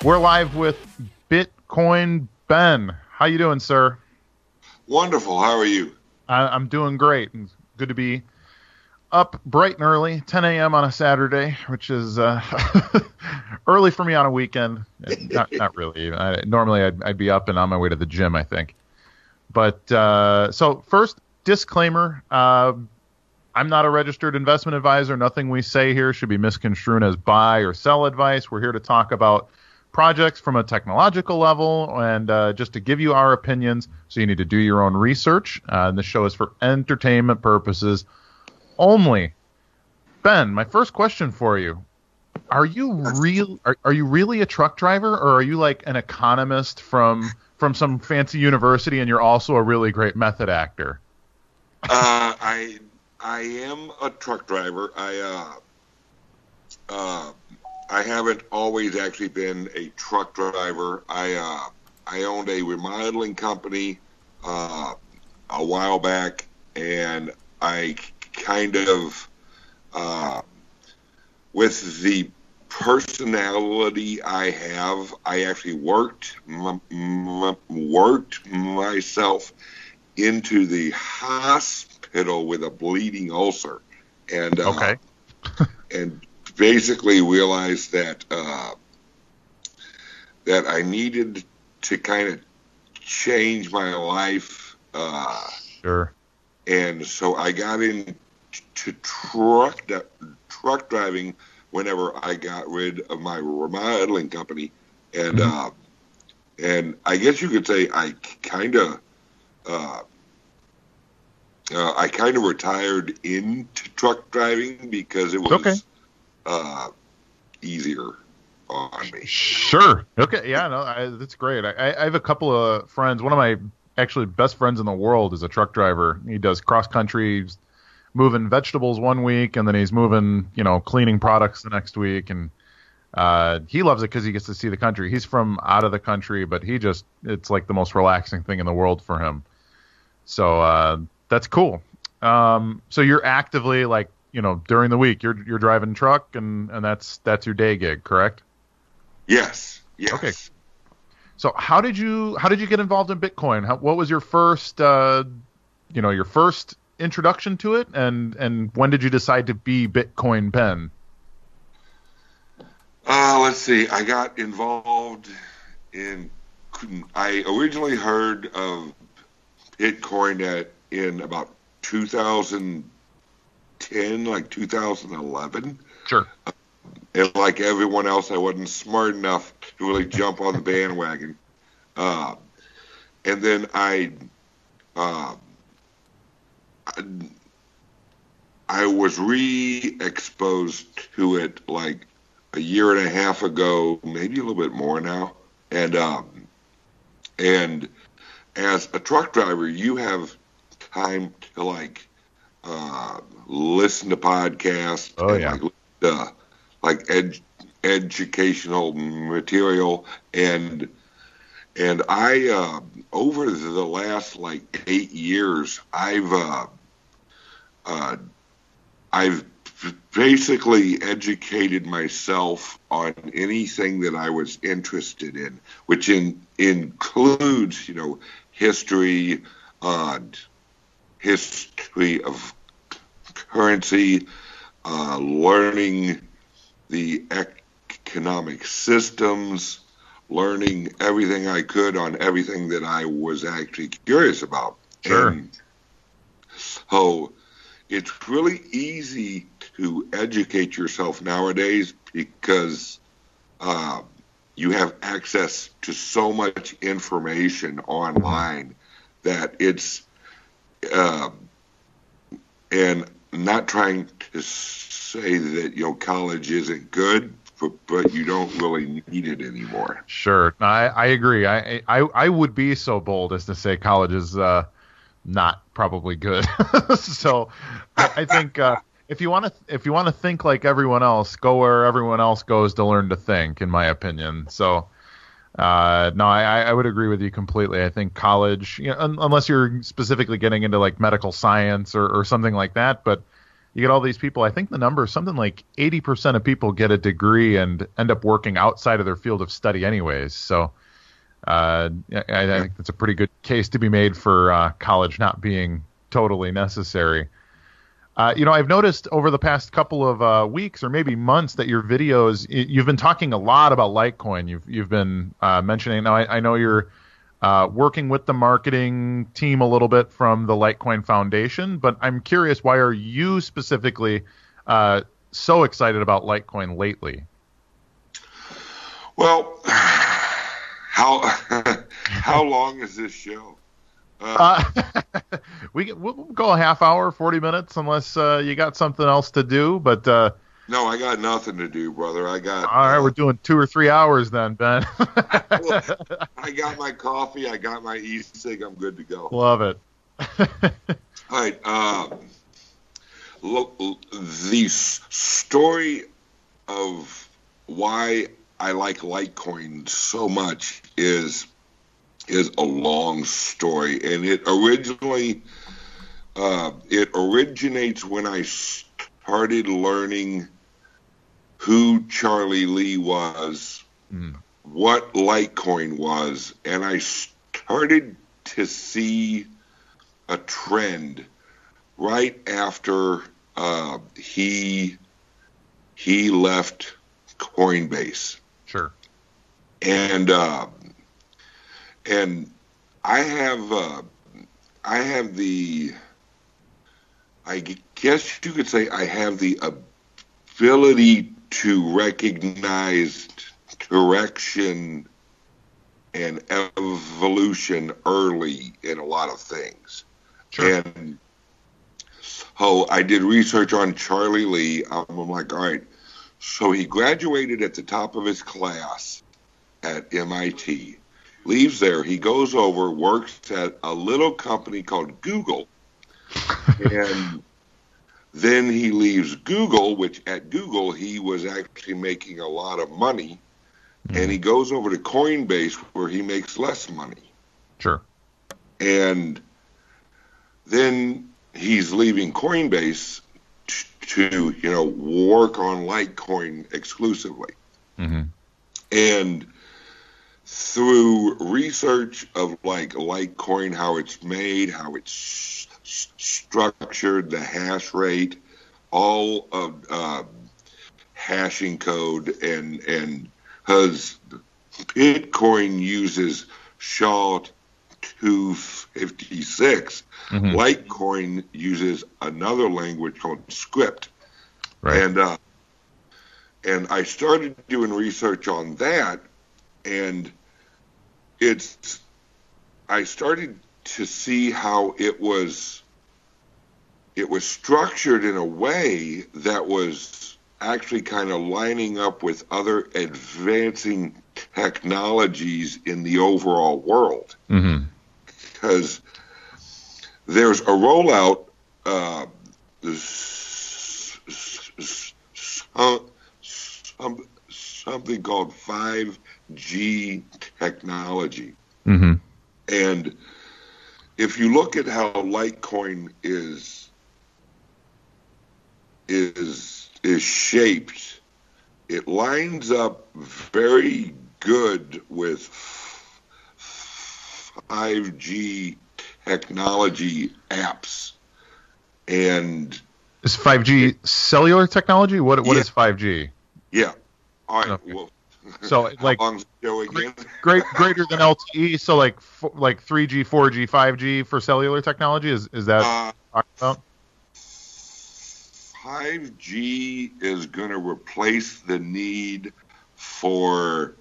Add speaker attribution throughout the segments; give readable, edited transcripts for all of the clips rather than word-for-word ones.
Speaker 1: We're live with Bitcoin Ben. How you doing, sir?
Speaker 2: Wonderful. How are you?
Speaker 1: I'm doing great. Good to be up bright and early, 10 a.m. on a Saturday, which is early for me on a weekend. Not really. Normally, I'd be up and on my way to the gym, I think. But so first, disclaimer. I'm not a registered investment advisor. Nothing we say here should be misconstrued as buy or sell advice. We're here to talk about projects from a technological level and just to give you our opinions. So you need to do your own research. And this show is for entertainment purposes only. Ben, my first question for you. Are you really a truck driver, or are you like an economist from some fancy university and you're also a really great method actor?
Speaker 2: I am a truck driver. I haven't always actually been a truck driver. I owned a remodeling company a while back, and I kind of, with the personality I have, I actually worked myself into the hospital with a bleeding ulcer, and
Speaker 1: okay.
Speaker 2: and basically realized that that I needed to kind of change my life.
Speaker 1: Sure.
Speaker 2: And so I got into truck driving whenever I got rid of my remodeling company, and and I guess you could say I kind of retired into truck driving because it was easier on me.
Speaker 1: Sure. Okay. Yeah. No, that's great. I have a couple of friends. One of my actually best friends in the world is a truck driver. He does cross country. He's moving vegetables one week, and then he's moving, cleaning products the next week. And he loves it because he gets to see the country. He's from out of the country, but it's like the most relaxing thing in the world for him. So that's cool. So you're actively like, during the week, you're driving truck, and that's your day gig, correct?
Speaker 2: Yes.
Speaker 1: Okay. So how did you get involved in Bitcoin? What was your first your first introduction to it, and when did you decide to be Bitcoin Ben?
Speaker 2: Let's see. I got involved I originally heard of Bitcoin in about 2010, like 2011.
Speaker 1: Sure.
Speaker 2: And like everyone else, I wasn't smart enough to really jump on the bandwagon. And then I was re-exposed to it like a year and a half ago, maybe a little bit more now. And as a truck driver, you have time to like listen to podcasts educational material, and I over the last like 8 years, I've basically educated myself on anything that I was interested in, which includes history of currency, learning the economic systems, learning everything I could on everything that I was actually curious about.
Speaker 1: Sure.
Speaker 2: And so it's really easy to educate yourself nowadays because you have access to so much information online that it's and not trying to say that college isn't good, but you don't really need it anymore.
Speaker 1: Sure. No, I agree. I would be so bold as to say college is not probably good. So I think if you want to think like everyone else, go where everyone else goes to learn to think, in my opinion. So no, I would agree with you completely. I think college, unless you're specifically getting into like medical science or something like that, but you get all these people. I think the number is something like 80% of people get a degree and end up working outside of their field of study anyways. So I think that's a pretty good case to be made for college not being totally necessary. I've noticed over the past couple of weeks or maybe months that your videos, you've been talking a lot about Litecoin. You've been mentioning. Now, I know you're working with the marketing team a little bit from the Litecoin Foundation, but I'm curious, why are you specifically so excited about Litecoin lately?
Speaker 2: Well, how long is this show?
Speaker 1: We'll go a half hour, 40 minutes, unless you got something else to do. But
Speaker 2: no, I got nothing to do, brother.
Speaker 1: All right, we're doing 2 or 3 hours then, Ben.
Speaker 2: I got my coffee. I got my e-cig. I'm good to go.
Speaker 1: Love it.
Speaker 2: All right. Look, the story of why I like Litecoin so much is a long story, and it originates when I started learning who Charlie Lee was, what Litecoin was, and I started to see a trend right after he left Coinbase.
Speaker 1: Sure.
Speaker 2: And I guess you could say I have the ability to recognize direction and evolution early in a lot of things.
Speaker 1: Sure.
Speaker 2: And so I did research on Charlie Lee. I'm like, all right. So he graduated at the top of his class at MIT. Leaves there, he goes over, works at a little company called Google, and then he leaves Google, which at Google he was actually making a lot of money, and he goes over to Coinbase where he makes less money.
Speaker 1: Sure.
Speaker 2: And then he's leaving Coinbase to work on Litecoin exclusively.
Speaker 1: Mm-hmm.
Speaker 2: And through research of Litecoin, how it's made, how it's structured, the hash rate, all of hashing code, and because Bitcoin uses SHA-256, Litecoin uses another language called script.
Speaker 1: Right.
Speaker 2: And I started doing research on that. And I started to see how it was structured in a way that was actually kind of lining up with other advancing technologies in the overall world. Because there's a rollout, something called 5G technology. And if you look at how Litecoin is shaped, it lines up very good with 5G technology apps. And
Speaker 1: is 5G cellular technology? What is 5G?
Speaker 2: Yeah. All right.
Speaker 1: Okay.
Speaker 2: Well,
Speaker 1: so like
Speaker 2: how long's the show again?
Speaker 1: greater than LTE. So like 3G, 4G, 5G for cellular technology. Is that about?
Speaker 2: 5G is going to replace the need for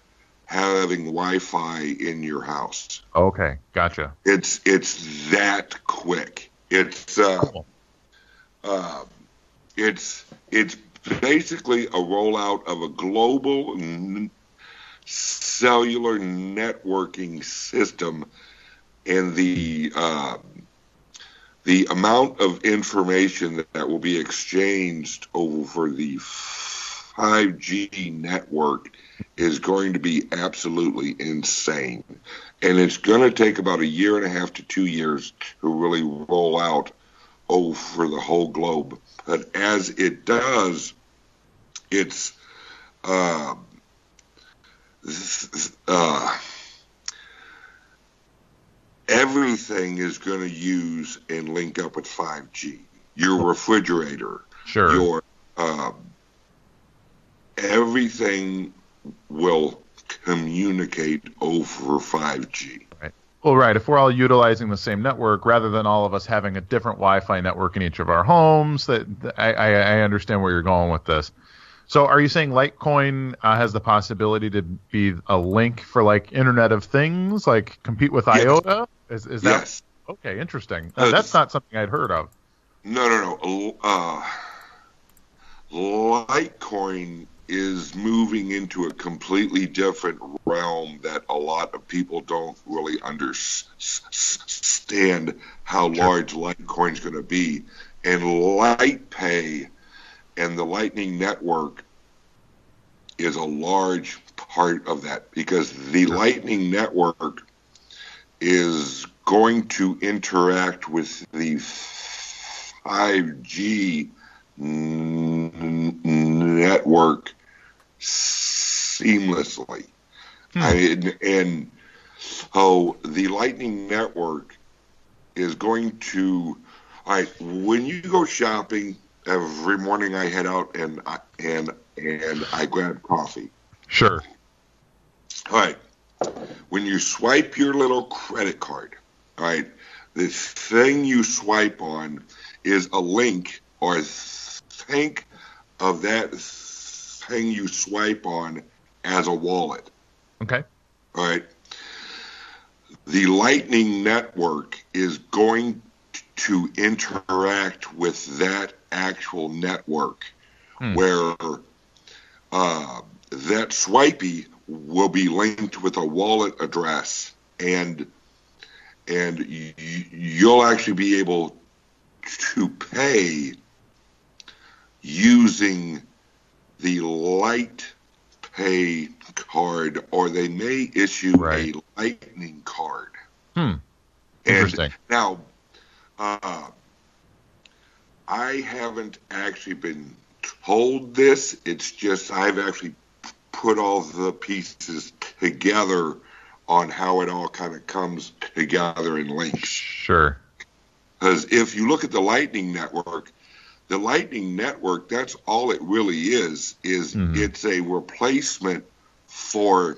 Speaker 2: having Wi-Fi in your house.
Speaker 1: Okay, gotcha.
Speaker 2: It's that quick. It's
Speaker 1: cool.
Speaker 2: It's basically a rollout of a global cellular networking system, and the amount of information that will be exchanged over the 5G network is going to be absolutely insane. And it's going to take about 1.5 to 2 years to really roll out over the whole globe. But as it does, it's everything is going to use and link up with 5G. Your refrigerator,
Speaker 1: sure,
Speaker 2: your everything will communicate over 5G.
Speaker 1: Right. Well, right. If we're all utilizing the same network, rather than all of us having a different Wi-Fi network in each of our homes, I understand where you're going with this. So are you saying Litecoin has the possibility to be a link for like Internet of Things, like compete with IOTA? Is that?
Speaker 2: Yes.
Speaker 1: Okay, interesting. That's not something I'd heard of.
Speaker 2: No. Litecoin is moving into a completely different realm that a lot of people don't really understand how large Litecoin is going to be. And LitePay and the Lightning Network is a large part of that, because the Lightning Network is going to interact with the 5G network seamlessly. And so the Lightning Network is going to, when you go shopping, every morning I head out and I grab coffee.
Speaker 1: Sure.
Speaker 2: All right. When you swipe your little credit card, all right, the thing you swipe on is a link, or think of that thing you swipe on as a wallet.
Speaker 1: Okay.
Speaker 2: All right. The Lightning Network is going to interact with that actual network, where that swipey will be linked with a wallet address, and you'll actually be able to pay using the LitePay card, or they may issue a Lightning card.
Speaker 1: Interesting.
Speaker 2: And now, I haven't actually been told this. It's just I've actually put all the pieces together on how it all kind of comes together in links.
Speaker 1: Sure.
Speaker 2: Because if you look at the Lightning Network, that's all it really is it's a replacement for,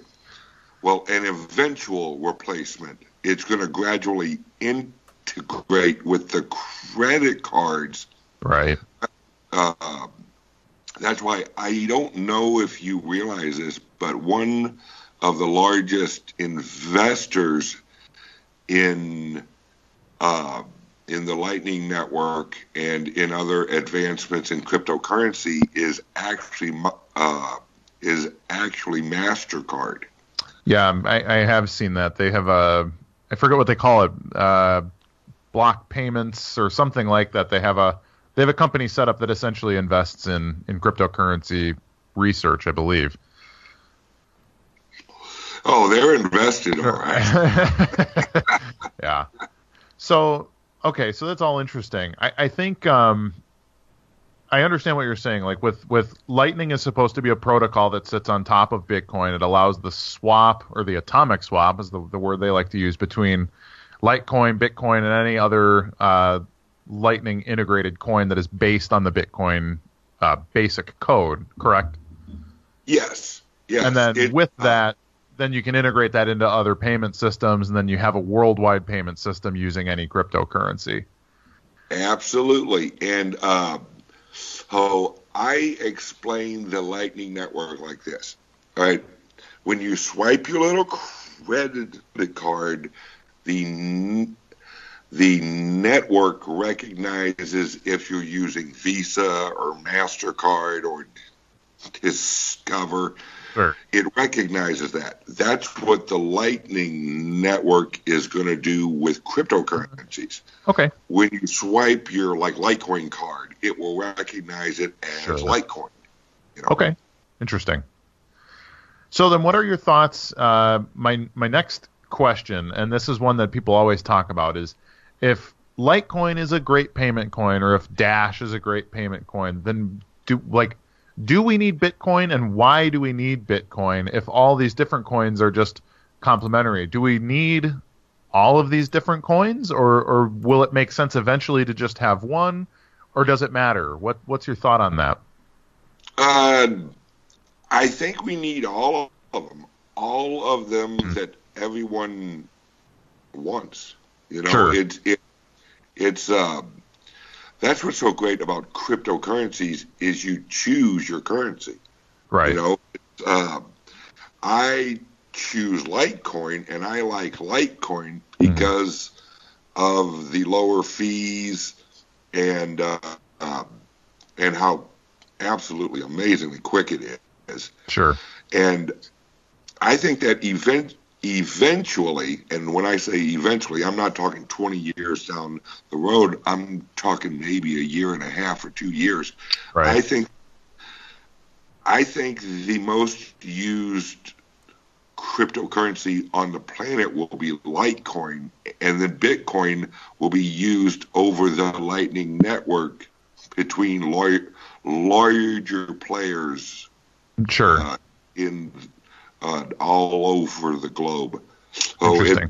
Speaker 2: an eventual replacement. It's going to gradually integrate with the credit cards.
Speaker 1: Right.
Speaker 2: That's why I don't know if you realize this, but one of the largest investors in the Lightning Network and in other advancements in cryptocurrency is actually MasterCard.
Speaker 1: Yeah, I have seen that. They have I forget what they call it, block payments or something like that. They have a company set up that essentially invests in cryptocurrency research, I believe.
Speaker 2: Oh, they're invested, all right.
Speaker 1: Yeah. So, okay, so that's all interesting. I think I understand what you're saying. Like with Lightning is supposed to be a protocol that sits on top of Bitcoin. It allows the swap, or the atomic swap is the word they like to use, between Litecoin, Bitcoin, and any other Lightning integrated coin that is based on the Bitcoin basic code, correct?
Speaker 2: Yes.
Speaker 1: And then that, then you can integrate that into other payment systems, and then you have a worldwide payment system using any cryptocurrency.
Speaker 2: Absolutely. And so I explain the Lightning Network like this. All right. When you swipe your little credit card, the network recognizes if you're using Visa or MasterCard or Discover.
Speaker 1: Sure.
Speaker 2: It recognizes that. That's what the Lightning Network is going to do with cryptocurrencies.
Speaker 1: Okay.
Speaker 2: When you swipe your Litecoin card, it will recognize it as Litecoin.
Speaker 1: Okay. Interesting. So then what are your thoughts? My next question, and this is one that people always talk about, is if Litecoin is a great payment coin, or if Dash is a great payment coin, then do we need Bitcoin, and why do we need Bitcoin if all these different coins are just complementary? Do we need all of these different coins, or will it make sense eventually to just have one, or does it matter? What's your thought on that?
Speaker 2: I think we need all of them that everyone wants. You know,
Speaker 1: Sure.
Speaker 2: it's that's what's so great about cryptocurrencies is you choose your currency.
Speaker 1: Right.
Speaker 2: You know, I choose Litecoin, and I like Litecoin because of the lower fees and how absolutely amazingly quick it is.
Speaker 1: Sure.
Speaker 2: And I think that eventually, and when I say eventually, I'm not talking 20 years down the road. I'm talking maybe a year and a half or 2 years.
Speaker 1: Right.
Speaker 2: I think the most used cryptocurrency on the planet will be Litecoin, and then Bitcoin will be used over the Lightning Network between larger players.
Speaker 1: Sure.
Speaker 2: In all over the globe. So
Speaker 1: Interesting.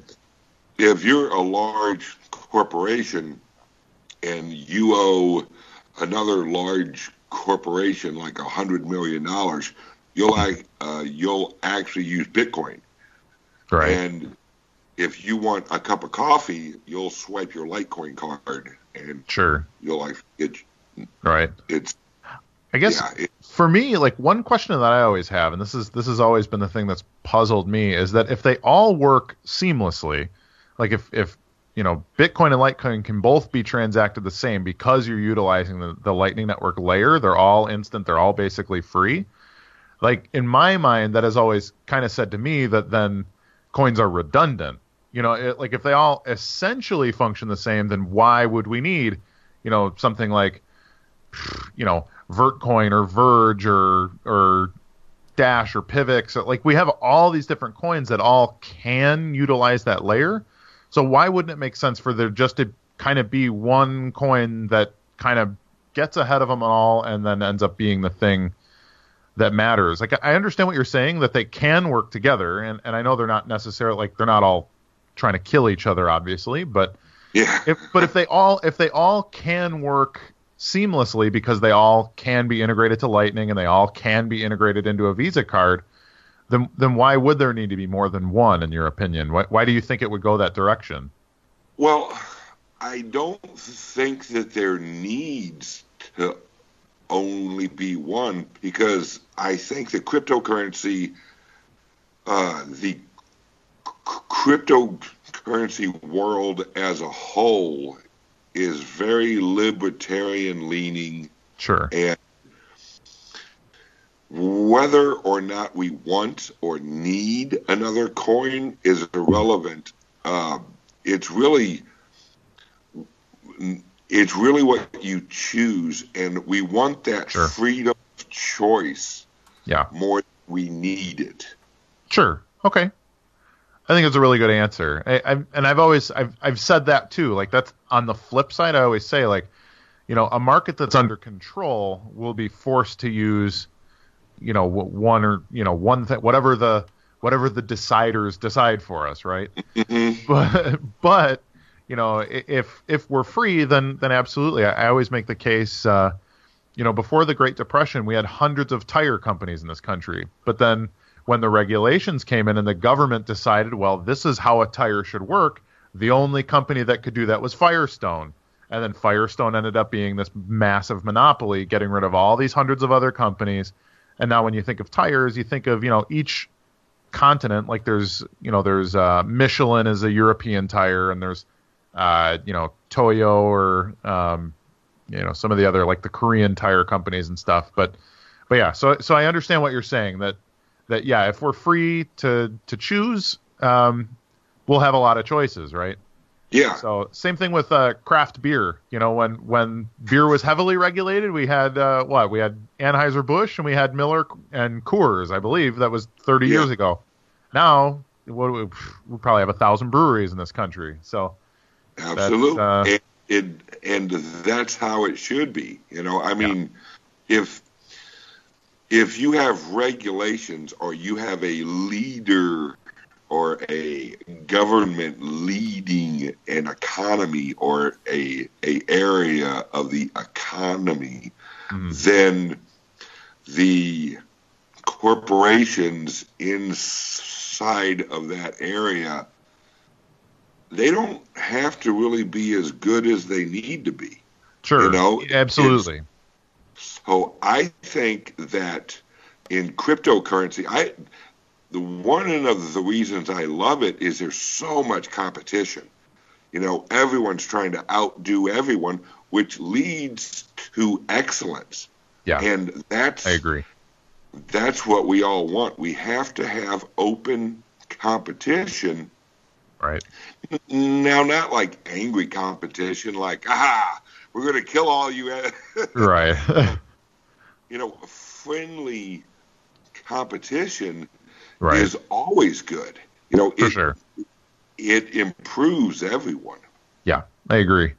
Speaker 2: if you're a large corporation and you owe another large corporation like $100 million, you'll actually use Bitcoin.
Speaker 1: Right.
Speaker 2: And if you want a cup of coffee, you'll swipe your Litecoin card, and
Speaker 1: Sure.
Speaker 2: you'll like it.
Speaker 1: Right.
Speaker 2: It's
Speaker 1: I guess for me, like one question that I always have, and this has always been the thing that's puzzled me, is that if they all work seamlessly, like if you know Bitcoin and Litecoin can both be transacted the same because you're utilizing the Lightning Network layer, they're all instant, they're all basically free. Like in my mind, that has always kind of said to me that then coins are redundant. You know, like if they all essentially function the same, then why would we need, you know, something like, you know, Vertcoin or Verge or Dash or Pivx? Like we have all these different coins that all can utilize that layer. So why wouldn't it make sense for there just to kind of be one coin that kind of gets ahead of them all and then ends up being the thing that matters? Like I understand what you're saying, that they can work together, and I know they're not necessarily, like they're not all trying to kill each other, obviously, but
Speaker 2: yeah.
Speaker 1: if they all can work seamlessly because they all can be integrated to Lightning and they all can be integrated into a Visa card, then why would there need to be more than one, in your opinion? Why do you think it would go that direction?
Speaker 2: Well, I don't think that there needs to only be one, because I think the cryptocurrency, the cryptocurrency world as a whole is very libertarian leaning.
Speaker 1: Sure.
Speaker 2: And whether or not we want or need another coin is irrelevant. It's really what you choose, and we want that
Speaker 1: Sure.
Speaker 2: freedom of choice.
Speaker 1: Yeah.
Speaker 2: More than we need it.
Speaker 1: Sure. Okay. I think it's a really good answer. I've said that too. Like that's on the flip side. I always say, like, you know, a market that's under control will be forced to use, you know, one thing, whatever the deciders decide for us, right?
Speaker 2: Mm-hmm.
Speaker 1: But you know, if we're free, then absolutely. I always make the case. You know, before the Great Depression, we had hundreds of tire companies in this country, but then when the regulations came in and the government decided, well, this is how a tire should work, the only company that could do that was Firestone. And then Firestone ended up being this massive monopoly, getting rid of all these hundreds of other companies. And now when you think of tires, you think of, you know, each continent, like there's Michelin is a European tire, and there's, you know, Toyo or, you know, some of the other, like the Korean tire companies and stuff. But yeah, so I understand what you're saying, that yeah, if we're free to choose, we'll have a lot of choices, right?
Speaker 2: Yeah.
Speaker 1: So same thing with craft beer. You know, when beer was heavily regulated, we had we had Anheuser-Busch and we had Miller and Coors, I believe. That was 30 years ago. Now we probably have 1,000 breweries in this country. So
Speaker 2: absolutely. it, and that's how it should be. I mean, if you have regulations or you have a leader or a government leading an economy or a area of the economy, then the corporations inside of that area, they don't have to really be as good as they need to be.
Speaker 1: Sure. Absolutely.
Speaker 2: So I think that in cryptocurrency, one of the reasons I love it is there's so much competition. Everyone's trying to outdo everyone, which leads to excellence.
Speaker 1: Yeah.
Speaker 2: And I agree. That's what we all want. We have to have open competition.
Speaker 1: Right.
Speaker 2: Now, not like angry competition, like, we're going to kill all you.
Speaker 1: Right.
Speaker 2: Friendly competition
Speaker 1: right.
Speaker 2: is always good.
Speaker 1: For sure.
Speaker 2: It improves everyone.
Speaker 1: Yeah, I agree.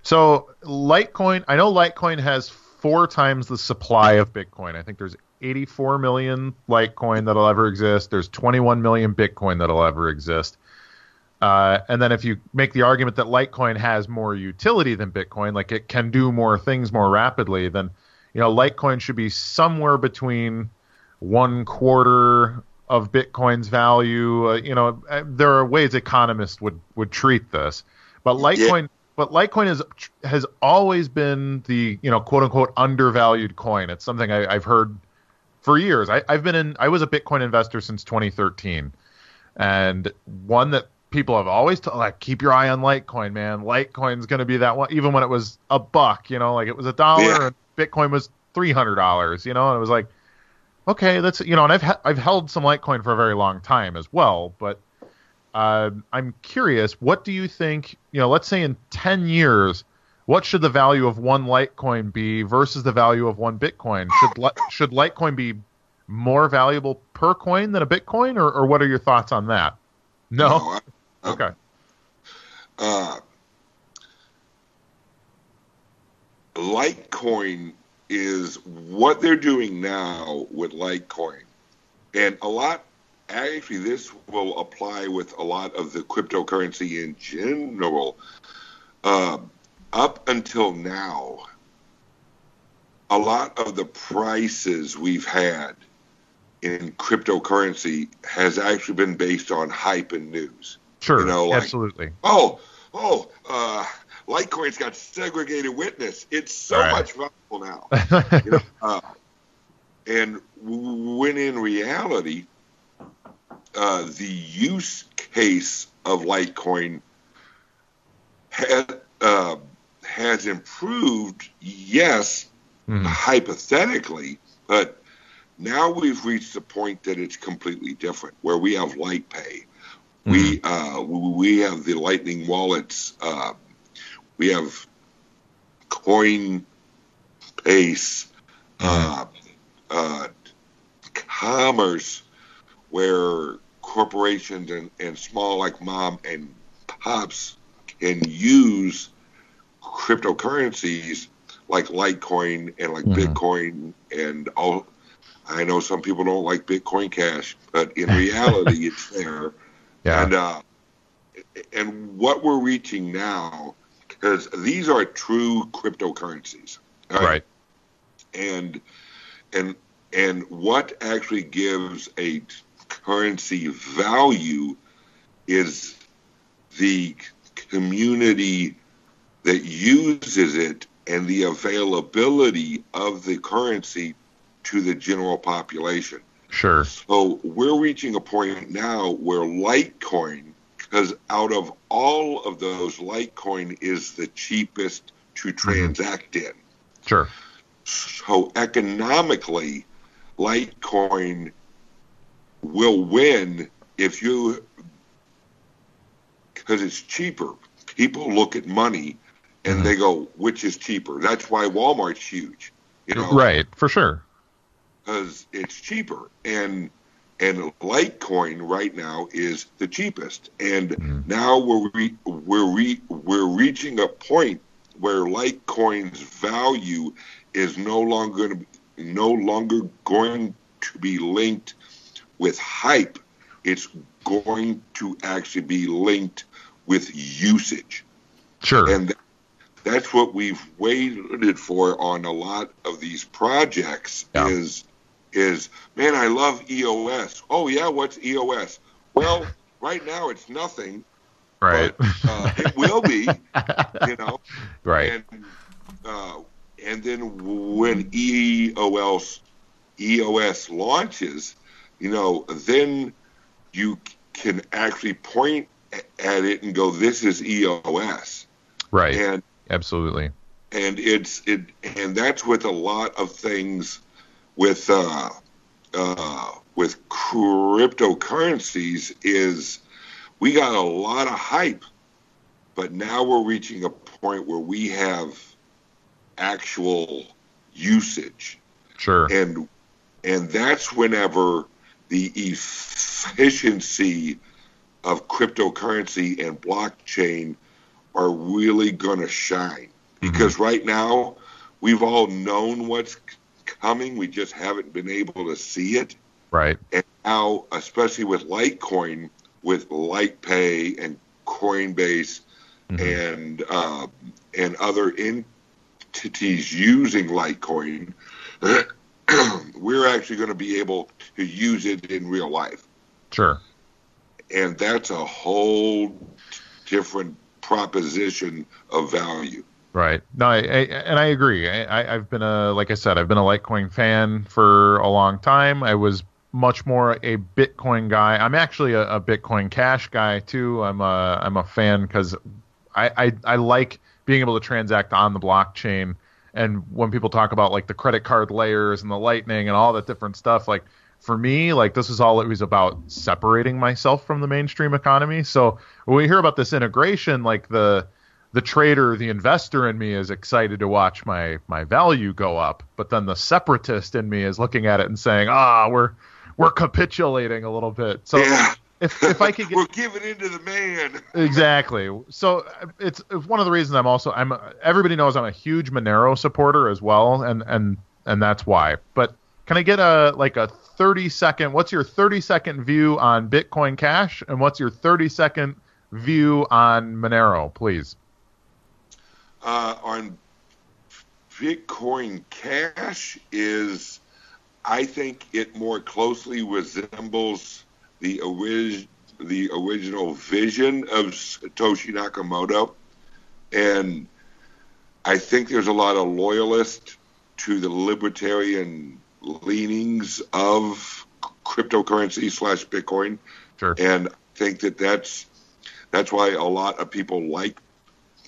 Speaker 1: So Litecoin, I know Litecoin has 4 times the supply of Bitcoin. I think there's 84 million Litecoin that'll ever exist. There's 21 million Bitcoin that'll ever exist. And then if you make the argument that Litecoin has more utility than Bitcoin, like it can do more things more rapidly, then Litecoin should be somewhere between 1/4 of Bitcoin's value. There are ways economists would treat this, but Litecoin has always been the quote unquote undervalued coin. It's something I've heard for years. I was a Bitcoin investor since 2013, and one that people have always keep your eye on Litecoin, man. Litecoin's going to be that one, even when it was $1, like it was $1 and Bitcoin was $300, and it was like, okay, that's, and I've held some Litecoin for a very long time as well, but I'm curious, what do you think, let's say in 10 years, what should the value of one Litecoin be versus the value of one Bitcoin? Should Litecoin be more valuable per coin than a Bitcoin, or what are your thoughts on that? No? Okay.
Speaker 2: Litecoin is what they're doing now with Litecoin. And actually this will apply with a lot of the cryptocurrency in general. Up until now, a lot of the prices we've had in cryptocurrency has actually been based on hype and news.
Speaker 1: Sure, absolutely.
Speaker 2: Litecoin's got segregated witness. It's so much valuable now. And when in reality, the use case of Litecoin has improved, yes, hypothetically, but now we've reached the point that it's completely different, where we have LitePay. We have the Lightning wallets. We have Coinbase, commerce, where corporations and small like mom and pops can use cryptocurrencies like Litecoin and like Bitcoin and all. I know some people don't like Bitcoin Cash, but in reality, it's there. Yeah. And what we're reaching now, because these are true cryptocurrencies,
Speaker 1: right?
Speaker 2: And what actually gives a currency value is the community that uses it and the availability of the currency to the general population.
Speaker 1: Sure.
Speaker 2: So we're reaching a point now where Litecoin, because out of all of those, Litecoin is the cheapest to transact in.
Speaker 1: Sure.
Speaker 2: So economically, Litecoin will win because it's cheaper. People look at money and they go, which is cheaper? That's why Walmart's huge.
Speaker 1: Right, for sure.
Speaker 2: Because it's cheaper. And and Litecoin right now is the cheapest. And now we're reaching a point where Litecoin's value is no longer going to be linked with hype. It's going to actually be linked with usage.
Speaker 1: Sure.
Speaker 2: And that's what we've waited for on a lot of these projects. Is man, I love EOS. Oh yeah, what's EOS? Well, right now it's nothing.
Speaker 1: Right.
Speaker 2: But it will be.
Speaker 1: Right.
Speaker 2: And then when EOS launches, then you can actually point at it and go, "This is EOS."
Speaker 1: Right.
Speaker 2: And
Speaker 1: absolutely.
Speaker 2: And and that's with a lot of things with cryptocurrencies is we got a lot of hype, but now we're reaching a point where we have actual usage.
Speaker 1: Sure.
Speaker 2: And that's whenever the efficiency of cryptocurrency and blockchain are really going to shine. Because right now, we've all known what's coming. We just haven't been able to see it.
Speaker 1: Right.
Speaker 2: And now, especially with Litecoin, with LitePay and Coinbase and other entities using Litecoin, we're actually going to be able to use it in real life.
Speaker 1: Sure.
Speaker 2: And that's a whole different proposition of value.
Speaker 1: Right. No, I agree. I've been like I said, I've been a Litecoin fan for a long time. I was much more a Bitcoin guy. I'm actually a Bitcoin Cash guy too. I'm a fan because I like being able to transact on the blockchain. And when people talk about like the credit card layers and the Lightning and all that different stuff, like for me, like this is all it was about, separating myself from the mainstream economy. So when we hear about this integration, like the trader, the investor in me is excited to watch my value go up, but then the separatist in me is looking at it and saying, we're capitulating a little bit. So
Speaker 2: yeah.
Speaker 1: if I could get,
Speaker 2: we're giving in to the man.
Speaker 1: Exactly. So it's one of the reasons everybody knows I'm a huge Monero supporter as well, and that's why. But can I get a 30-second, what's your 30-second view on Bitcoin Cash, and what's your 30-second view on Monero, please?
Speaker 2: On Bitcoin Cash I think it more closely resembles the original vision of Satoshi Nakamoto, and I think there's a lot of loyalists to the libertarian leanings of cryptocurrency / Bitcoin.
Speaker 1: Sure.
Speaker 2: And I think that's why a lot of people like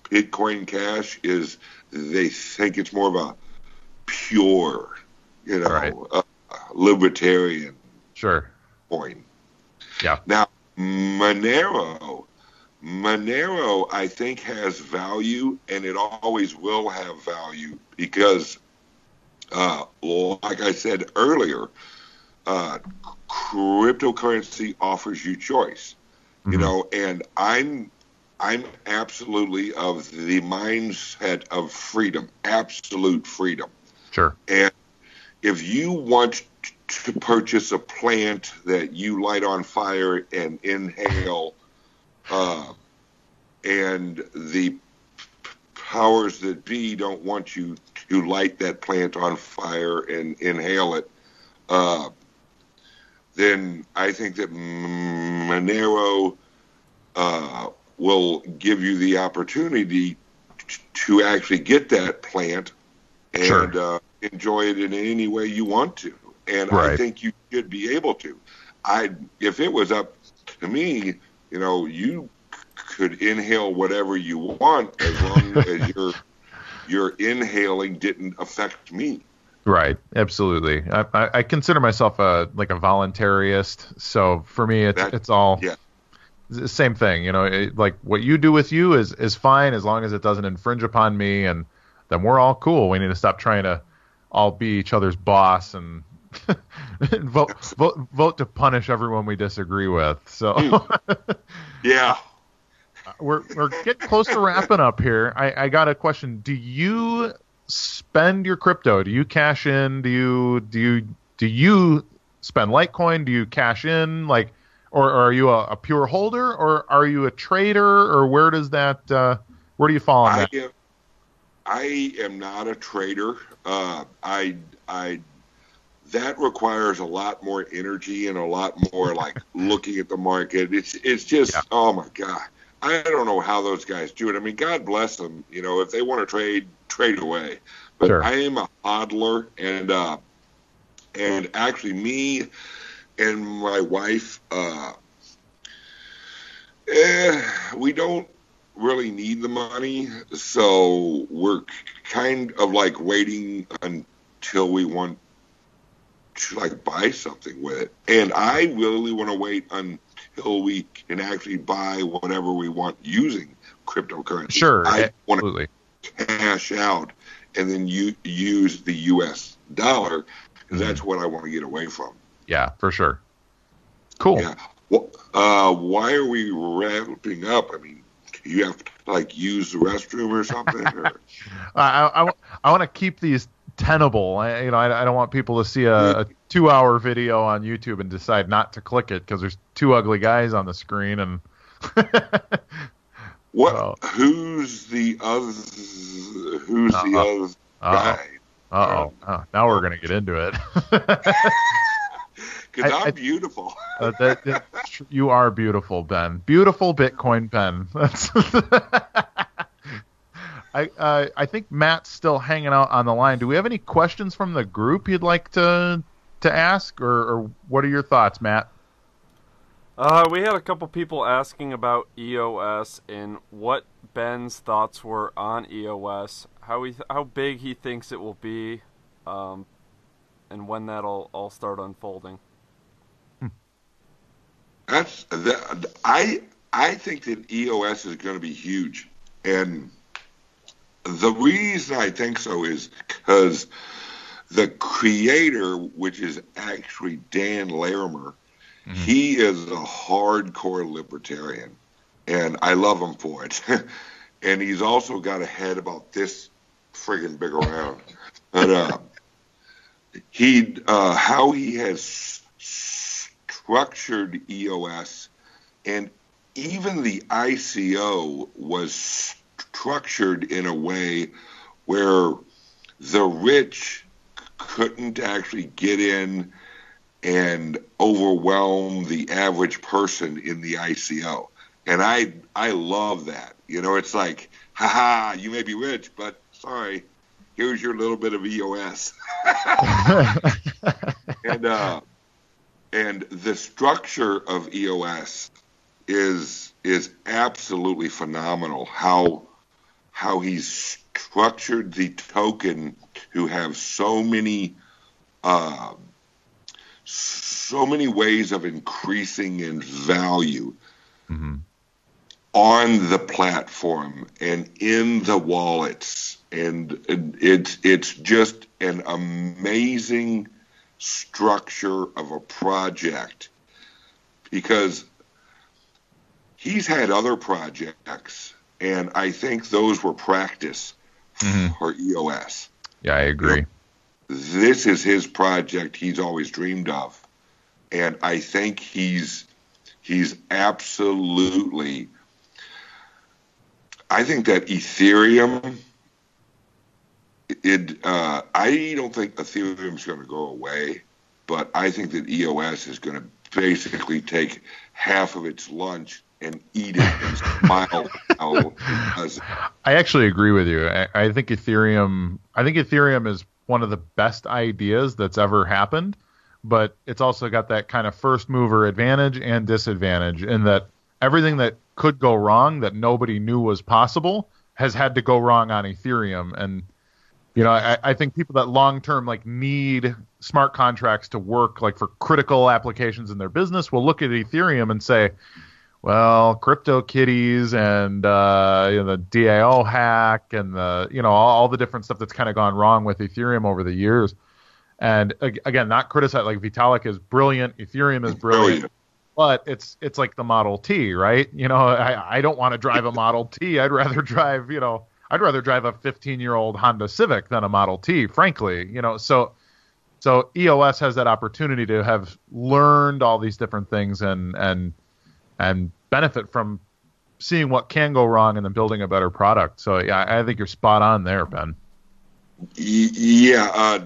Speaker 2: Bitcoin Cash is they think it's more of a pure, libertarian coin.
Speaker 1: Yeah.
Speaker 2: Now, Monero, I think has value, and it always will have value because, like I said earlier, cryptocurrency offers you choice. And I'm absolutely of the mindset of freedom, absolute freedom.
Speaker 1: Sure.
Speaker 2: And if you want to purchase a plant that you light on fire and inhale, and the powers that be don't want you to light that plant on fire and inhale it, then I think that Monero will give you the opportunity to actually get that plant and enjoy it in any way you want to. And I think you should be able to. If it was up to me, you could inhale whatever you want as long as your inhaling didn't affect me. Right,
Speaker 1: absolutely. I consider myself a voluntarist, so for me it's all the same thing. Like what you do with you is fine as long as it doesn't infringe upon me, and then we're all cool. We need to stop trying to all be each other's boss and vote to punish everyone we disagree with. So
Speaker 2: Yeah.
Speaker 1: we're getting close to wrapping up here. I got a question. Do you spend your crypto? Do you cash in? Do you spend Litecoin? Do you cash in? Like, or are you a pure holder, or are you a trader, or where does that where do you fall on that?
Speaker 2: I am not a trader. I that requires a lot more energy and a lot more like looking at the market. It's just Oh my God. I don't know how those guys do it. I mean, God bless them. You know, if they want to trade away. But
Speaker 1: Sure.
Speaker 2: I am a hodler, and actually me and my wife, we don't really need the money, so we're kind of like waiting until we want to like buy something with it. And I really want to wait until we can actually buy whatever we want using cryptocurrency.
Speaker 1: Sure,
Speaker 2: I
Speaker 1: absolutely.
Speaker 2: want to cash out and then use the U.S. dollar, because that's what I want to get away from.
Speaker 1: Yeah, for sure. Cool.
Speaker 2: Yeah. Well, why are we wrapping up? I mean, you have to like use the restroom or something? Or?
Speaker 1: I want to keep these tenable. I don't want people to see a 2-hour video on YouTube and decide not to click it because there's two ugly guys on the screen. And
Speaker 2: what? Who's the other? Who's the other guy?
Speaker 1: Now we're gonna get into it.
Speaker 2: Because I'm beautiful.
Speaker 1: You are beautiful, Ben. Beautiful Bitcoin Ben. I think Matt's still hanging out on the line. Do we have any questions from the group you'd like to ask, or what are your thoughts, Matt?
Speaker 3: We had a couple people asking about EOS and what Ben's thoughts were on EOS, how big he thinks it will be, and when that'll all start unfolding.
Speaker 2: I think that EOS is going to be huge, and the reason I think so is because the creator, which is actually Dan Larimer, he is a hardcore libertarian, and I love him for it. And he's also got a head about this friggin' big around. But how he has structured EOS, and even the ICO was structured in a way where the rich couldn't actually get in and overwhelm the average person in the ICO. And I love that. You know, it's like, haha, you may be rich, but sorry, here's your little bit of EOS. And the structure of EOS is absolutely phenomenal. How he's structured the token to have so many ways of increasing in value on the platform and in the wallets, and it's just an amazing structure of a project, because he's had other projects, and I think those were practice for EOS.
Speaker 1: Yeah, I agree.
Speaker 2: You know, this is his project he's always dreamed of, and I think he's absolutely. I think that Ethereum. I don't think Ethereum's going to go away, but I think that EOS is going to basically take half of its lunch and eat it and smile.
Speaker 1: I actually agree with you. I think Ethereum is one of the best ideas that's ever happened, but it's also got that kind of first mover advantage and disadvantage in that everything that could go wrong that nobody knew was possible has had to go wrong on Ethereum. And I think people that long-term like need smart contracts to work like for critical applications in their business will look at Ethereum and say, well, crypto kitties and the DAO hack and the all the different stuff that's kind of gone wrong with Ethereum over the years. And again, not criticize, like Vitalik is brilliant, Ethereum is brilliant, but it's like the Model T, right? I don't want to drive a Model T. I'd rather drive a 15-year-old Honda Civic than a Model T, frankly. So EOS has that opportunity to have learned all these different things and benefit from seeing what can go wrong and then building a better product. So yeah, I think you're spot on there, Ben.
Speaker 2: Yeah,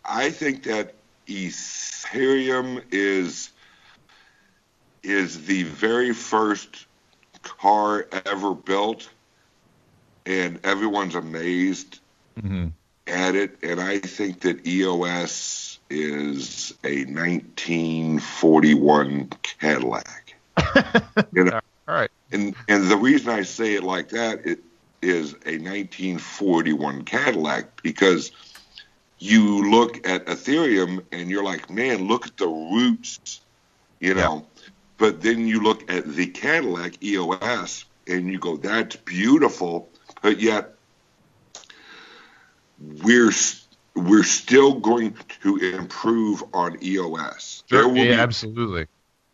Speaker 2: I think that Ethereum is the very first car ever built, and everyone's amazed at it. And I think that EOS is a 1941 Cadillac.
Speaker 1: All right.
Speaker 2: And the reason I say it like that is a 1941 Cadillac, because you look at Ethereum and you're like, man, look at the roots, But then you look at the Cadillac EOS and you go, that's beautiful, but yet we're still going to improve on EOS.
Speaker 1: Sure, absolutely.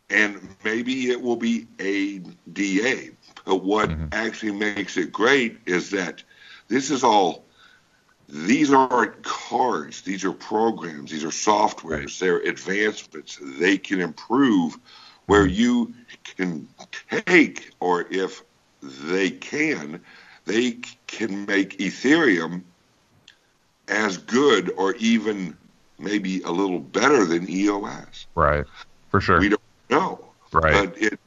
Speaker 2: And maybe it will be ADA. But what actually makes it great is that these aren't cards. These are programs. These are softwares. Right. They're advancements. They can improve where you can take, or if they can make Ethereum as good or even maybe a little better than EOS.
Speaker 1: Right, for sure.
Speaker 2: We don't know.
Speaker 1: Right.
Speaker 2: But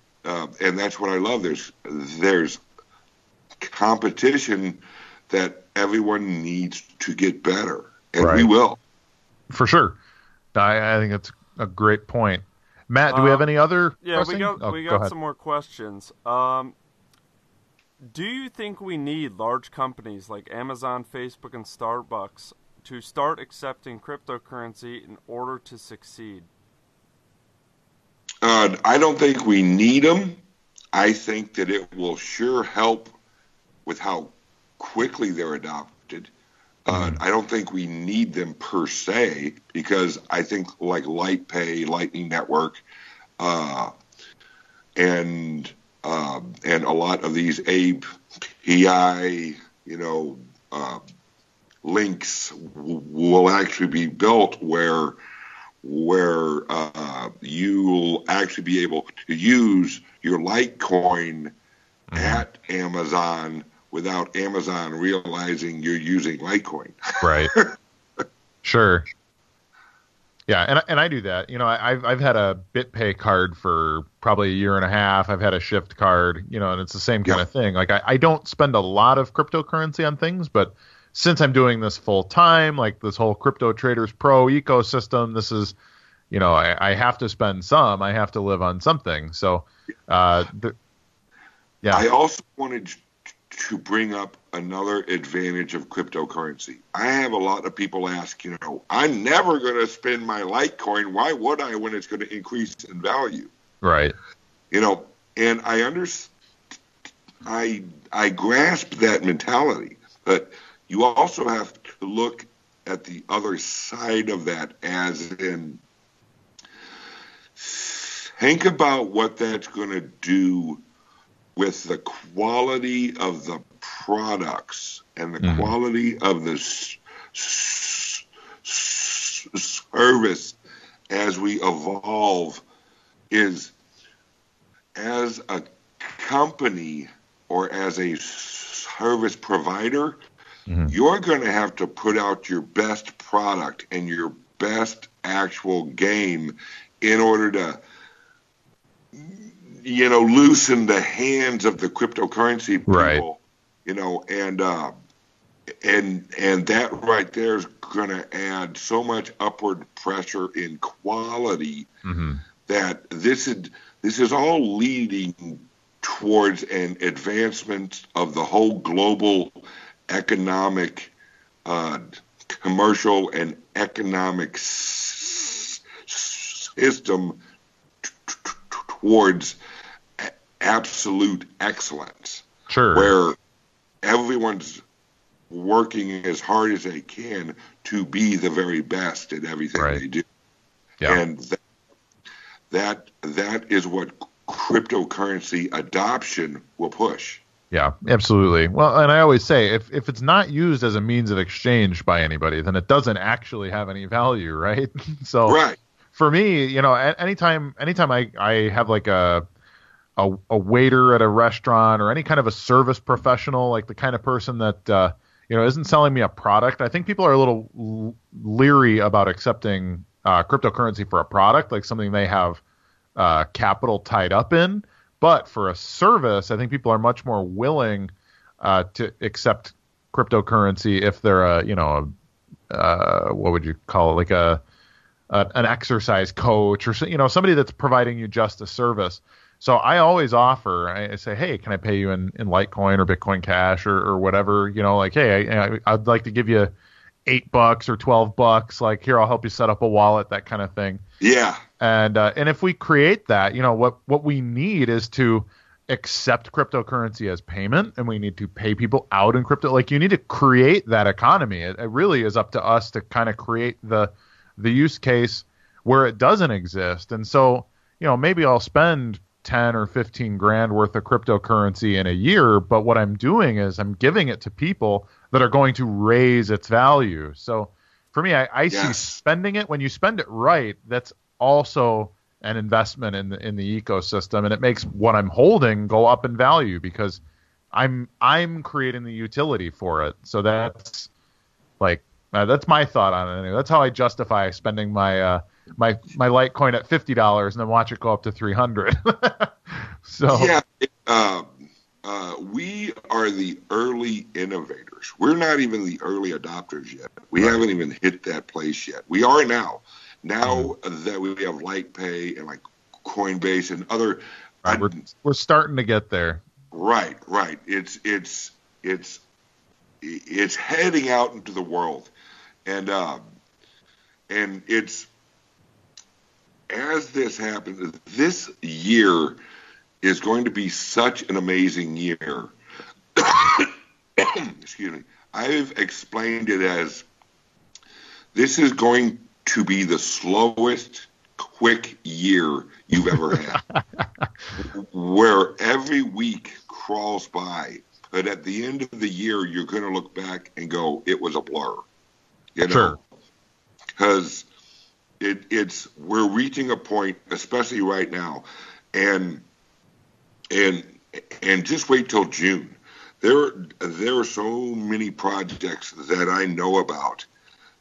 Speaker 2: and that's what I love. There's competition that everyone needs to get better, and we will.
Speaker 1: For sure. I think that's a great point. Matt, do we have any other?
Speaker 3: Yeah, we got some more questions. Do you think we need large companies like Amazon, Facebook, and Starbucks to start accepting cryptocurrency in order to succeed?
Speaker 2: I don't think we need them. I think that it will sure help with how quickly they're adopted. I don't think we need them per se, because I think like LightPay, Lightning Network, and a lot of these API, links will actually be built where you'll actually be able to use your Litecoin at Amazon without Amazon realizing you're using Litecoin.
Speaker 1: Right. Sure. Yeah, and I do that. I've had a BitPay card for probably a year and a half. I've had a Shift card, and it's the same kind of thing. Like I don't spend a lot of cryptocurrency on things, but since I'm doing this full time, like this whole Crypto Traders Pro ecosystem, this is, I have to spend some. I have to live on something. So, yeah.
Speaker 2: I also wanted to bring up another advantage of cryptocurrency. I have a lot of people ask, I'm never going to spend my Litecoin. Why would I when it's going to increase in value?
Speaker 1: Right.
Speaker 2: And I grasp that mentality, but you also have to look at the other side of that, as in, think about what that's going to do with the quality of the products and the quality of the service as we evolve. Is, as a company or as a service provider, you're going to have to put out your best product and your best actual game in order to, loosen the hands of the cryptocurrency people,
Speaker 1: right.
Speaker 2: And that right there is going to add so much upward pressure in quality that this is all leading towards an advancement of the whole global economic, commercial and economic system towards absolute excellence.
Speaker 1: Sure.
Speaker 2: Where everyone's working as hard as they can to be the very best at everything they do.
Speaker 1: Yeah.
Speaker 2: And that is what cryptocurrency adoption will push.
Speaker 1: Yeah, absolutely. Well, and I always say, if it's not used as a means of exchange by anybody, then it doesn't actually have any value, right? So for me, anytime I have like a waiter at a restaurant or any kind of a service professional, like the kind of person that isn't selling me a product, I think people are a little leery about accepting cryptocurrency for a product, like something they have capital tied up in. But for a service, I think people are much more willing to accept cryptocurrency if they're what would you call it, like an exercise coach or somebody that's providing you just a service. So I always offer. I say, hey, can I pay you in Litecoin or Bitcoin Cash or whatever? Like, hey, I'd like to give you $8 or $12. Like, here, I'll help you set up a wallet, that kind of thing.
Speaker 2: Yeah.
Speaker 1: And if we create that, what we need is to accept cryptocurrency as payment, and we need to pay people out in crypto. Like, you need to create that economy. It really is up to us to kind of create the use case where it doesn't exist. And so, maybe I'll spend 10 or 15 grand worth of cryptocurrency in a year, but what I'm doing is I'm giving it to people that are going to raise its value. So for me, I see spending it, when you spend it right, that's also an investment in the ecosystem, and it makes what I'm holding go up in value because I'm creating the utility for it. So that's that's my thought on it. Anyway, that's how I justify spending my Litecoin at $50 and then watch it go up to $300. So
Speaker 2: we are the early innovators. We're not even the early adopters yet. We haven't even hit that place yet. We are now. Now that we have LitePay and like Coinbase and other,
Speaker 1: we're starting to get there.
Speaker 2: Right. It's heading out into the world, and it's, as this happens, this year is going to be such an amazing year. Excuse me. I've explained it as this is going to be the slowest quick year you've ever had, where every week crawls by, but at the end of the year, you're going to look back and go, it was a blur,
Speaker 1: Sure.
Speaker 2: Because we're reaching a point, especially right now, and just wait till June. There are so many projects that I know about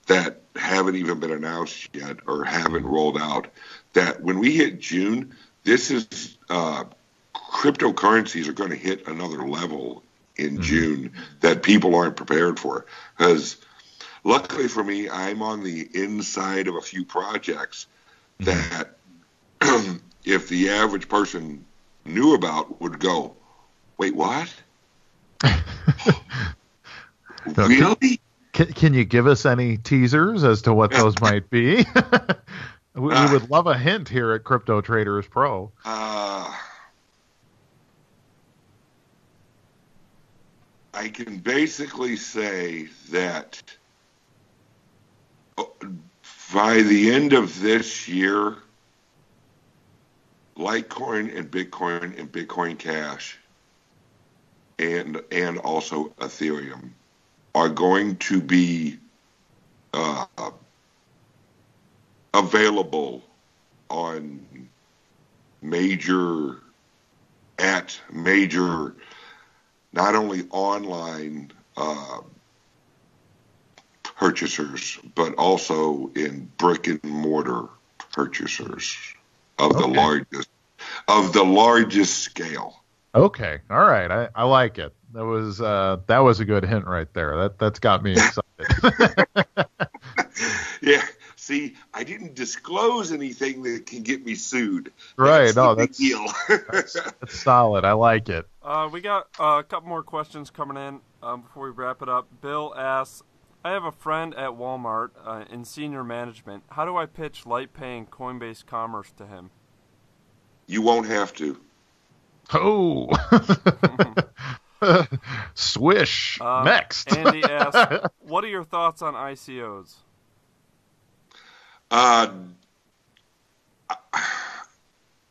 Speaker 2: that haven't even been announced yet or haven't rolled out, that when we hit June, this is cryptocurrencies are going to hit another level in June that people aren't prepared for. Because luckily for me, I'm on the inside of a few projects that if the average person knew about would go, wait, what? Really?
Speaker 1: Can you give us any teasers as to what those might be? We would love a hint here at Crypto Traders Pro.
Speaker 2: I can basically say that by the end of this year, Litecoin and Bitcoin Cash and also Ethereum are going to be available on major, not only online purchasers, but also in brick and mortar purchasers of the largest scale.
Speaker 1: Okay, all right, I like it. That was a good hint right there. That's got me excited.
Speaker 2: Yeah. See, I didn't disclose anything that can get me sued.
Speaker 1: Right.
Speaker 2: That's deal.
Speaker 1: that's solid. I like it.
Speaker 3: We got a couple more questions coming in before we wrap it up. Bill asks, I have a friend at Walmart in senior management. How do I pitch LitePay and Coinbase Commerce to him?
Speaker 2: You won't have to.
Speaker 1: Oh. Swish. Next.
Speaker 3: Andy asks, what are your thoughts on ICOs?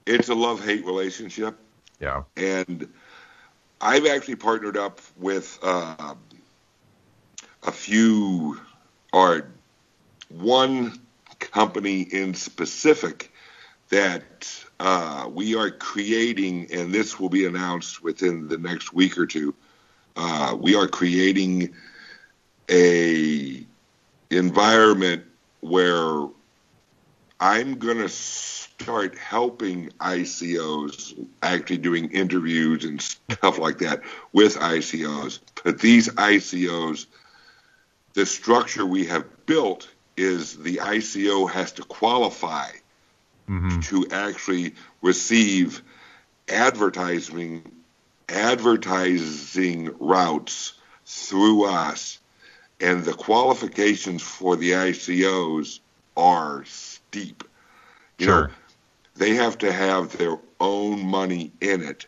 Speaker 2: It's a love-hate relationship.
Speaker 1: Yeah.
Speaker 2: And I've actually partnered up with a few, or one company in specific that we are creating, and this will be announced within the next week or two. We are creating a environment where I'm going to start helping ICOs, actually doing interviews and stuff like that with ICOs. But these ICOs, the structure we have built is the ICO has to qualify to actually receive advertising routes through us. And the qualifications for the ICOs are steep. You know, they have to have their own money in it.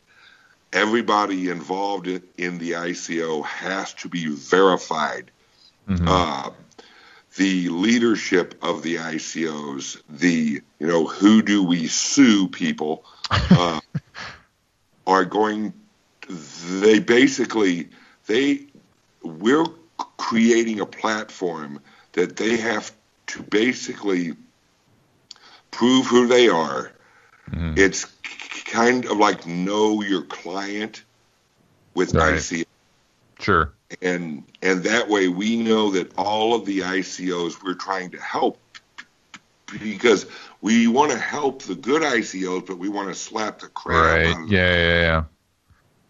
Speaker 2: Everybody involved in the ICO has to be verified. The leadership of the ICOs, who do we sue people, are going, we're creating a platform that they have to basically prove who they are. It's kind of like know your client with ICO.
Speaker 1: Sure.
Speaker 2: And that way we know that all of the ICOs we're trying to help, because we want to help the good ICOs, but we want to slap the crap out of them.
Speaker 1: Yeah.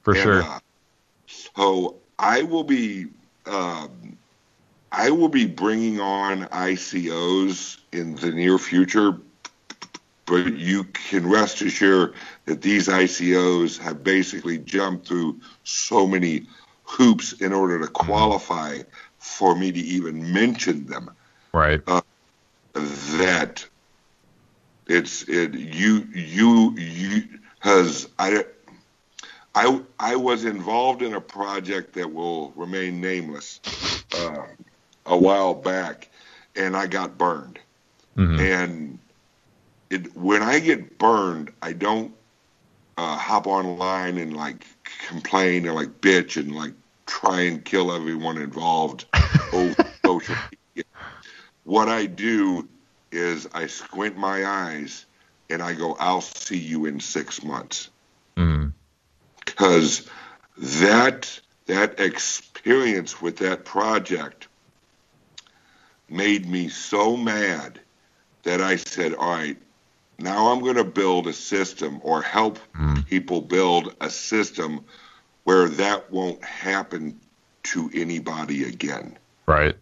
Speaker 1: For sure.
Speaker 2: So I will be bringing on ICOs in the near future, but you can rest assured that these ICOs have basically jumped through so many hoops in order to qualify for me to even mention them.
Speaker 1: Right.
Speaker 2: That because I was involved in a project that will remain nameless a while back, and I got burned. And when I get burned, I don't hop online and like complain and like bitch and like try and kill everyone involved over social media. What I do is I squint my eyes and I go, I'll see you in 6 months. Because that experience with that project made me so mad that I said, all right, now I'm going to build a system or help people build a system where that won't happen to anybody again.
Speaker 1: Right.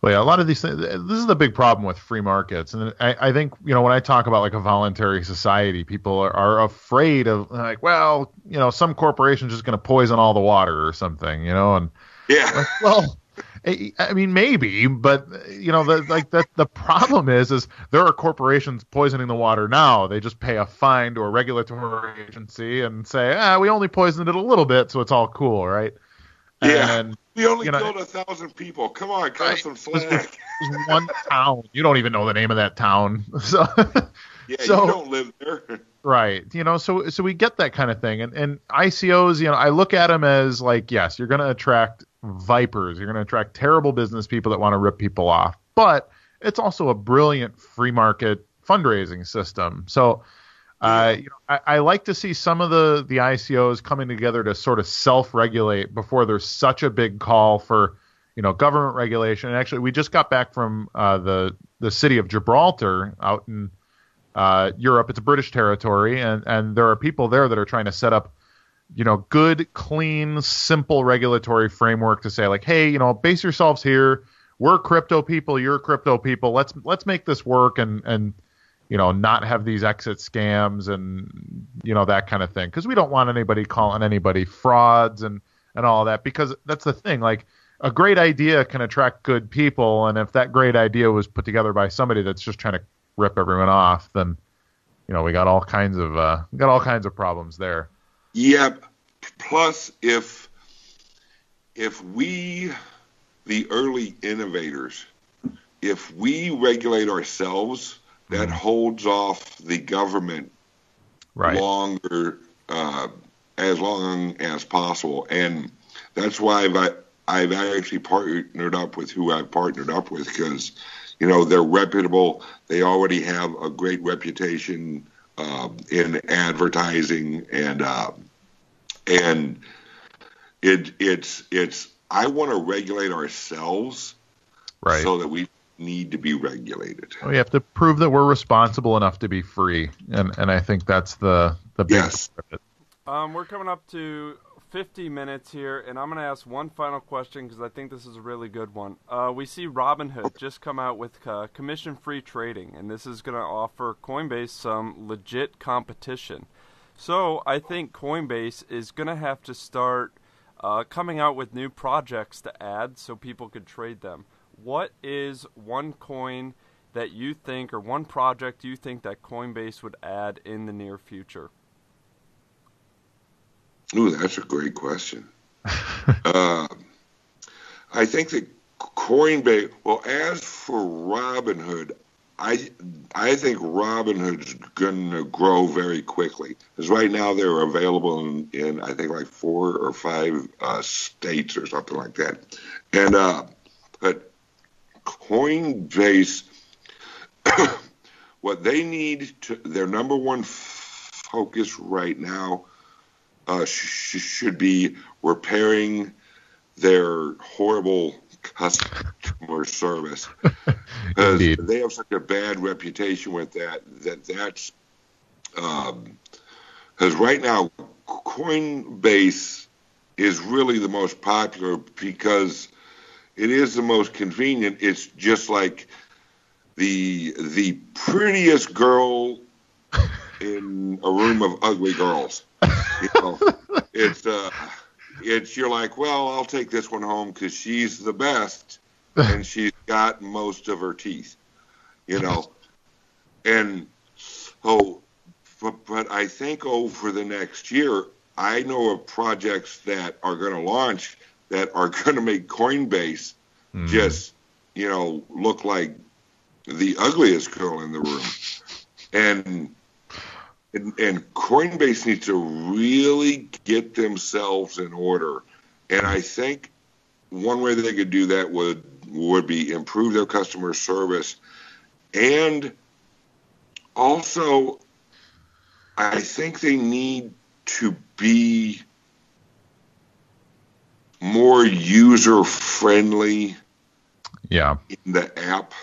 Speaker 1: Well, yeah, a lot of these things, this is the big problem with free markets. And I think, when I talk about like a voluntary society, people are afraid of like, well, some corporation's just going to poison all the water or something, and
Speaker 2: yeah,
Speaker 1: well, I mean, maybe, but the problem is there are corporations poisoning the water now. They just pay a fine to a regulatory agency and say, we only poisoned it a little bit, so it's all cool, right?
Speaker 2: Yeah,
Speaker 1: and,
Speaker 2: we only killed 1,000 people. Come on, cut us some slack.
Speaker 1: This was one town. You don't even know the name of that town, so
Speaker 2: you don't live there,
Speaker 1: right? So we get that kind of thing, and ICOs. I look at them as like, yes, you're going to attract vipers. You're going to attract terrible business people that want to rip people off. But it's also a brilliant free market fundraising system. So I like to see some of the ICOs coming together to sort of self-regulate before there's such a big call for, government regulation. And actually, we just got back from the city of Gibraltar out in Europe. It's a British territory, and there are people there that are trying to set up good, clean, simple regulatory framework to say like, hey, base yourselves here. We're crypto people. You're crypto people. Let's make this work and not have these exit scams and that kind of thing. Because we don't want anybody calling anybody frauds and all that. Because that's the thing. Like a great idea can attract good people, and if that great idea was put together by somebody that's just trying to rip everyone off, then we got all kinds of problems there.
Speaker 2: Yep. Plus, if if we, the early innovators, if we regulate ourselves, that holds off the government longer, as long as possible. And that's why I've actually partnered up with who I've partnered up with, because, you know, they're reputable. They already have a great reputation in advertising, and it's I want to regulate ourselves so that we need to be regulated.
Speaker 1: We have to prove that we're responsible enough to be free, and I think that's the big part of it.
Speaker 3: We're coming up to 50 minutes here, and I'm going to ask one final question because I think this is a really good one. We see Robinhood just come out with commission-free trading, and this is going to offer Coinbase some legit competition. So I think Coinbase is going to have to start coming out with new projects to add so people could trade them. What is one coin that you think, or one project you think that Coinbase would add in the near future?
Speaker 2: Ooh, that's a great question. I think that Coinbase, well, as for Robinhood, I think Robinhood's going to grow very quickly. Because right now they're available in I think like 4 or 5 states or something like that. And but Coinbase, what they need to, their number one focus right now should be repairing their horrible customer service, because they have such a bad reputation with that's because right now Coinbase is really the most popular because it is the most convenient. It's just like the prettiest girl in a room of ugly girls. You know, it's you're like, well, I'll take this one home because she's the best and she's got most of her teeth, you know. And but I think over the next year, I know of projects that are going to launch that are going to make Coinbase just, you know, look like the ugliest girl in the room. And Coinbase needs to really get themselves in order. And I think one way they could do that would be improve their customer service. And also, I think they need to be more user-friendly in the app.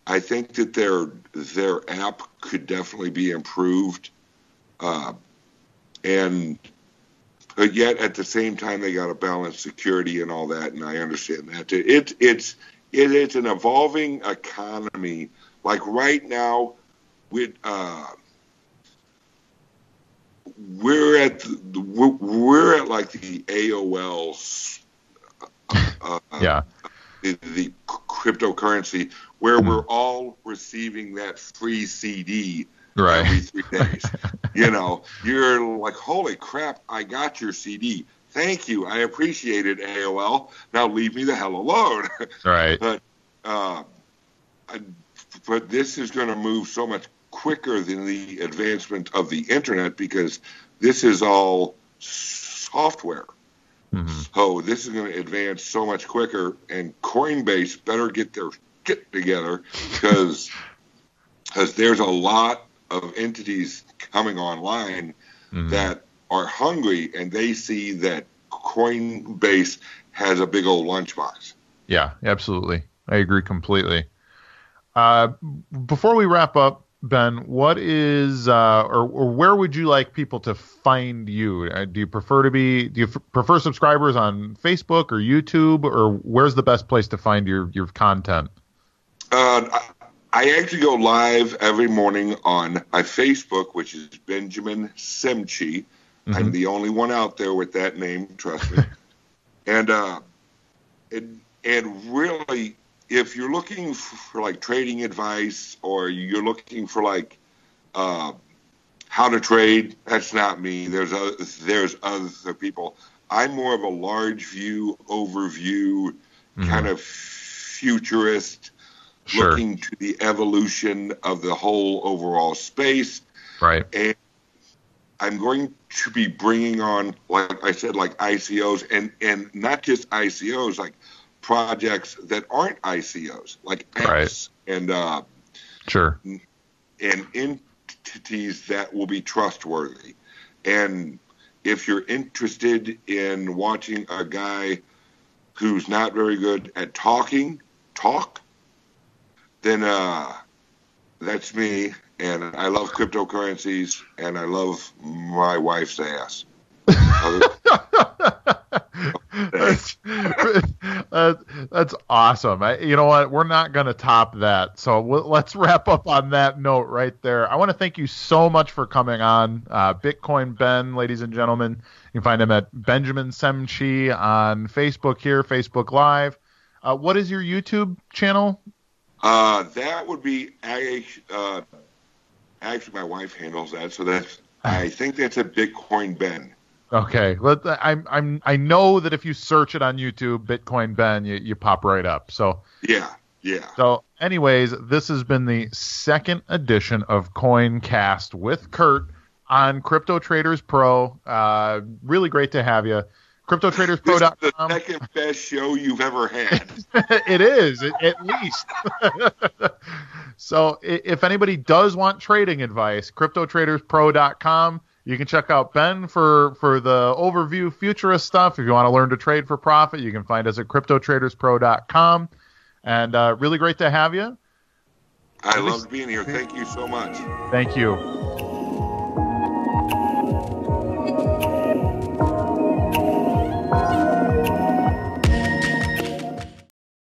Speaker 2: I think that their app could definitely be improved. But yet at the same time, they got to balance security and all that, and I understand that. It's an evolving economy. Like right now, we're at like the AOL, the cryptocurrency, where we're all receiving that free CD every 3 days. You know, you're like, holy crap, I got your CD. Thank you. I appreciate it, AOL. Now leave me the hell alone. But this is going to move so much quicker than the advancement of the internet, because this is all software. So this is going to advance so much quicker, and Coinbase better get their shit together, because there's a lot of entities coming online that are hungry, and they see that Coinbase has a big old lunchbox.
Speaker 1: Yeah, absolutely. I agree completely. Before we wrap up, Ben, what is or where would you like people to find you? Do you prefer subscribers on Facebook or YouTube, or where's the best place to find your content?
Speaker 2: I actually go live every morning on my Facebook, which is Benjamin Semchi. I'm the only one out there with that name, trust me. And really, if you're looking for like trading advice, or you're looking for like how to trade, that's not me. There's other people. I'm more of a large view, overview, kind of futurist, looking to the evolution of the whole overall space.
Speaker 1: Right.
Speaker 2: And I'm going to be bringing on, like I said, like ICOs, and not just ICOs, like projects that aren't ICOs, like apps and and entities that will be trustworthy. And if you're interested in watching a guy who's not very good at talk, then that's me. And I love cryptocurrencies, and I love my wife's ass.
Speaker 1: That's awesome. You know what? We're not going to top that. So let's wrap up on that note right there. I want to thank you so much for coming on. Bitcoin Ben, ladies and gentlemen. You can find him at Benjamin Semchi on Facebook here, Facebook Live. What is your YouTube channel?
Speaker 2: That would be actually my wife handles that. So I think that's a Bitcoin Ben.
Speaker 1: Okay, I know that if you search it on YouTube, Bitcoin Ben, you pop right up. So
Speaker 2: yeah.
Speaker 1: So, anyways, this has been the second edition of CoinCast with Kurt on Crypto Traders Pro. Really great to have you. CryptoTradersPro.com.
Speaker 2: This is the second best show you've ever had.
Speaker 1: It is, at least. So, if anybody does want trading advice, CryptoTradersPro.com. You can check out Ben for the overview futurist stuff. If you want to learn to trade for profit, you can find us at CryptoTradersPro.com. And really great to have you.
Speaker 2: I loved being here. Thank you so much.
Speaker 1: Thank you.